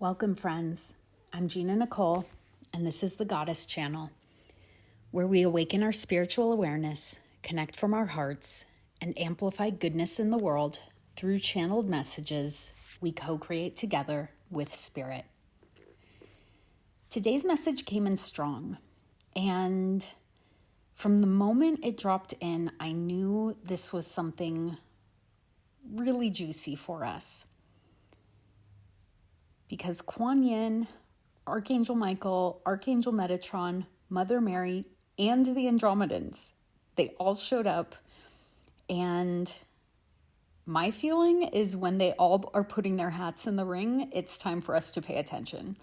Welcome, friends. I'm Gina Nicole, and this is the Goddess Channel, where we awaken our spiritual awareness, connect from our hearts, and amplify goodness in the world through channeled messages we co-create together with Spirit. Today's message came in strong, and from the moment it dropped in, I knew this was something really juicy for us. Because Kuan Yin, Archangel Michael, Archangel Metatron, Mother Mary, and the Andromedans, they all showed up. And my feeling is when they all are putting their hats in the ring, it's time for us to pay attention.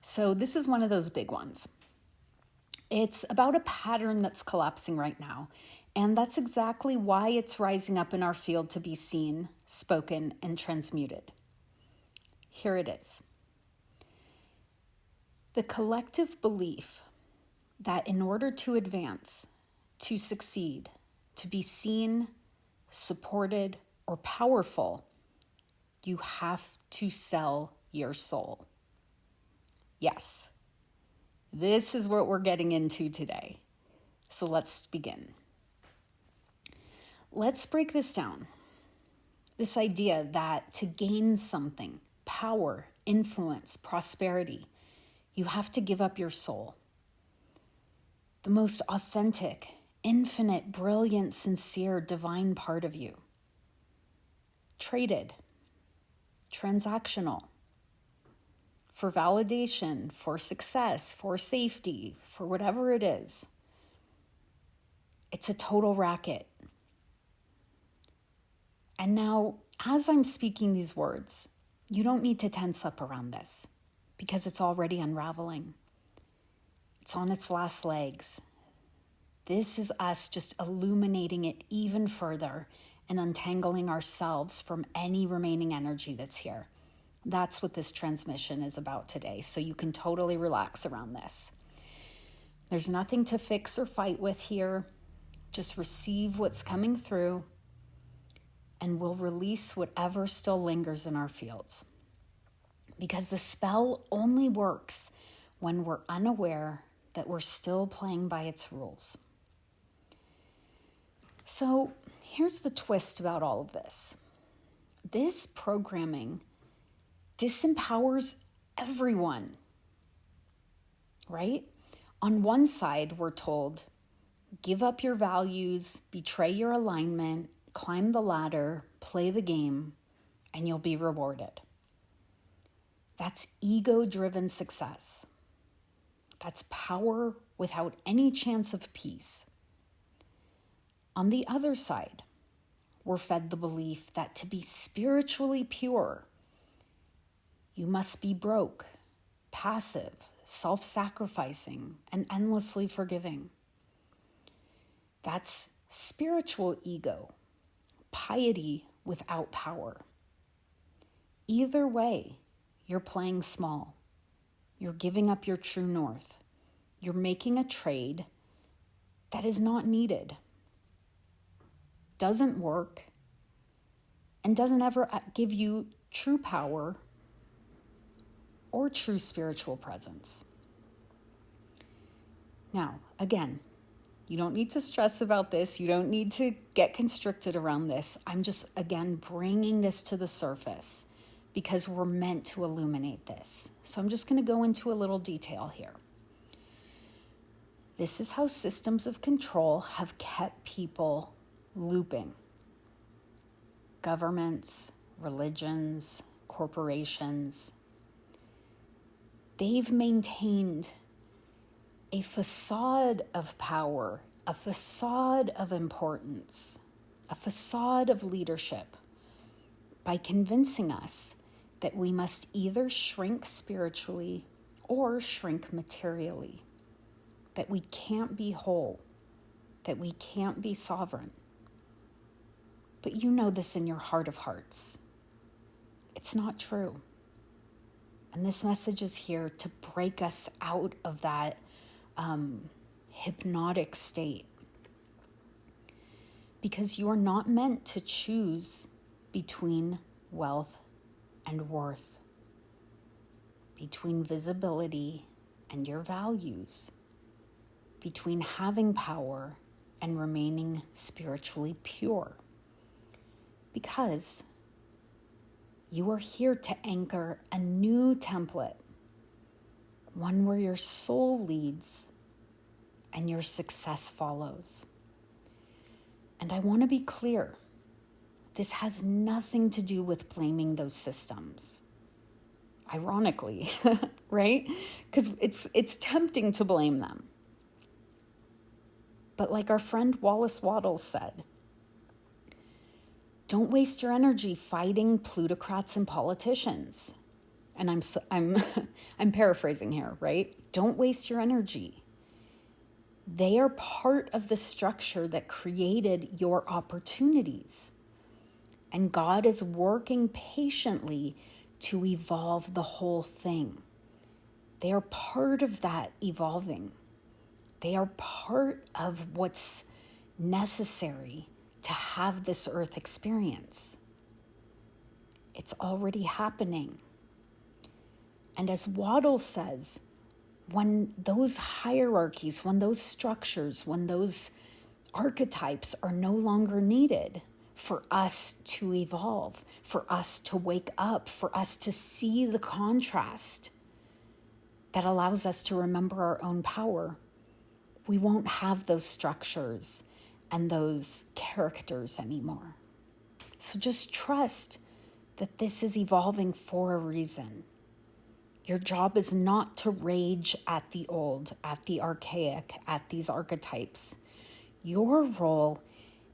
So this is one of those big ones. It's about a pattern that's collapsing right now. And that's exactly why it's rising up in our field to be seen, spoken, and transmuted. Here it is. The collective belief that in order to advance, to succeed, to be seen, supported, or powerful, you have to sell your soul. Yes, this is what we're getting into today. So let's begin. Let's break this down. This idea that to gain something, power, influence, prosperity, you have to give up your soul. The most authentic, infinite, brilliant, sincere, divine part of you. Traded, transactional, for validation, for success, for safety, for whatever it is. It's a total racket. And now, as I'm speaking these words, you don't need to tense up around this because it's already unraveling. It's on its last legs. This is us just illuminating it even further and untangling ourselves from any remaining energy that's here. That's what this transmission is about today, so you can totally relax around this. There's nothing to fix or fight with here. Just receive what's coming through, and we'll release whatever still lingers in our fields. Because the spell only works when we're unaware that we're still playing by its rules. So here's the twist about all of this. This programming disempowers everyone, right? On one side, we're told, give up your values, betray your alignment, climb the ladder, play the game, and you'll be rewarded. That's ego-driven success. That's power without any chance of peace. On the other side, we're fed the belief that to be spiritually pure, you must be broke, passive, self-sacrificing, and endlessly forgiving. That's spiritual ego, piety without power. Either way, you're playing small. You're giving up your true north. You're making a trade that is not needed, doesn't work, and doesn't ever give you true power or true spiritual presence. Now, again, you don't need to stress about this. You don't need to get constricted around this. I'm just, again, bringing this to the surface because we're meant to illuminate this. So I'm just going to go into a little detail here. This is how systems of control have kept people looping. Governments, religions, corporations. They've maintained a facade of power, a facade of importance, a facade of leadership by convincing us that we must either shrink spiritually or shrink materially, that we can't be whole, that we can't be sovereign. But you know this in your heart of hearts. It's not true. And this message is here to break us out of that hypnotic state. Because you are not meant to choose between wealth and worth. between visibility and your values, between having power and remaining spiritually pure. Because you are here to anchor a new template, one where your soul leads and your success follows. And I want to be clear, this has nothing to do with blaming those systems. Ironically, right? Because it's tempting to blame them. But like our friend Wallace Wattles said, don't waste your energy fighting plutocrats and politicians. And I'm paraphrasing here, right? Don't waste your energy. They are part of the structure that created your opportunities. And God is working patiently to evolve the whole thing. They are part of that evolving. They are part of what's necessary to have this earth experience. It's already happening. And as Waddle says, when those hierarchies, when those structures, when those archetypes are no longer needed for us to evolve, for us to wake up, for us to see the contrast that allows us to remember our own power, we won't have those structures and those characters anymore. So just trust that this is evolving for a reason. Your job is not to rage at the old, at the archaic, at these archetypes. Your role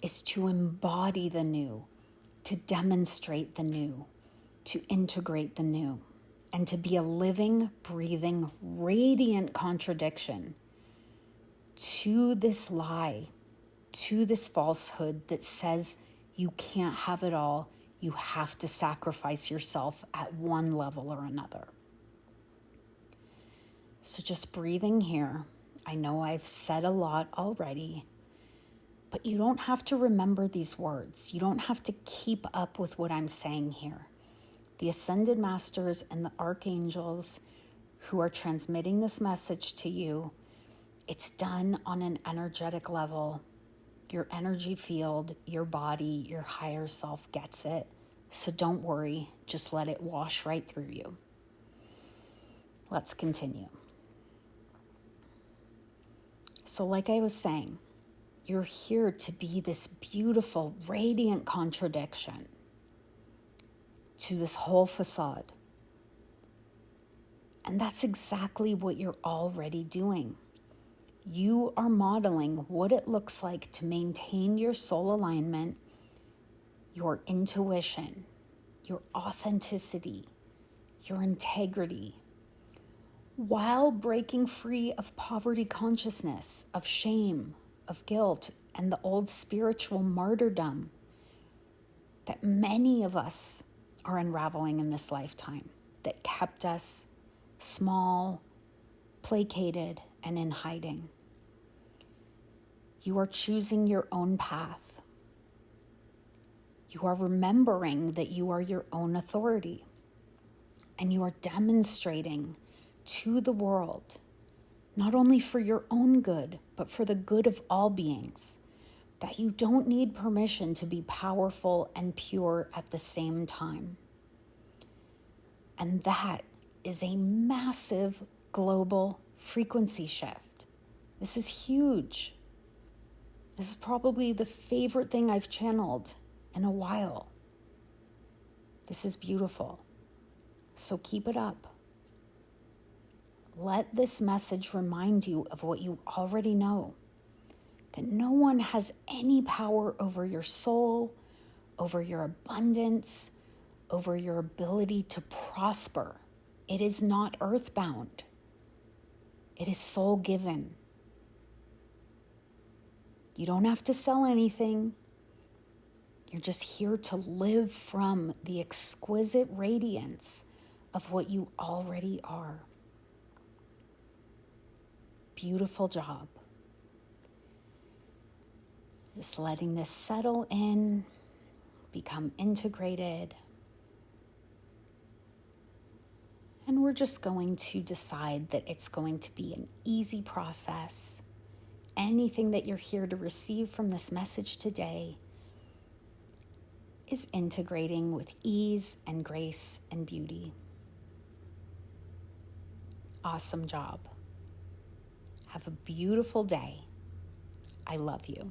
is to embody the new, to demonstrate the new, to integrate the new, and to be a living, breathing, radiant contradiction to this lie, to this falsehood that says you can't have it all, you have to sacrifice yourself at one level or another. So just breathing here. I know I've said a lot already, but you don't have to remember these words. You don't have to keep up with what I'm saying here. The Ascended Masters and the Archangels who are transmitting this message to you, it's done on an energetic level. Your energy field, your body, your higher self gets it. So don't worry, just let it wash right through you. Let's continue. So like I was saying, you're here to be this beautiful, radiant contradiction to this whole facade. And that's exactly what you're already doing. You are modeling what it looks like to maintain your soul alignment, your intuition, your authenticity, your integrity, while breaking free of poverty consciousness, of shame, of guilt, and the old spiritual martyrdom that many of us are unraveling in this lifetime, that kept us small, placated, and in hiding. You are choosing your own path. You are remembering that you are your own authority, and you are demonstrating to the world, not only for your own good, but for the good of all beings, that you don't need permission to be powerful and pure at the same time. And that is a massive global frequency shift. This is huge. This is probably the favorite thing I've channeled in a while. This is beautiful. So keep it up. Let this message remind you of what you already know, that no one has any power over your soul, over your abundance, over your ability to prosper. It is not earthbound. It is soul-given. You don't have to sell anything. You're just here to live from the exquisite radiance of what you already are. Beautiful job. Just letting this settle in, become integrated. And we're we're just going to decide that it's going to be an easy process. Anything that you're here to receive from this message today is integrating with ease and grace and beauty. Awesome job. Have a beautiful day. I love you.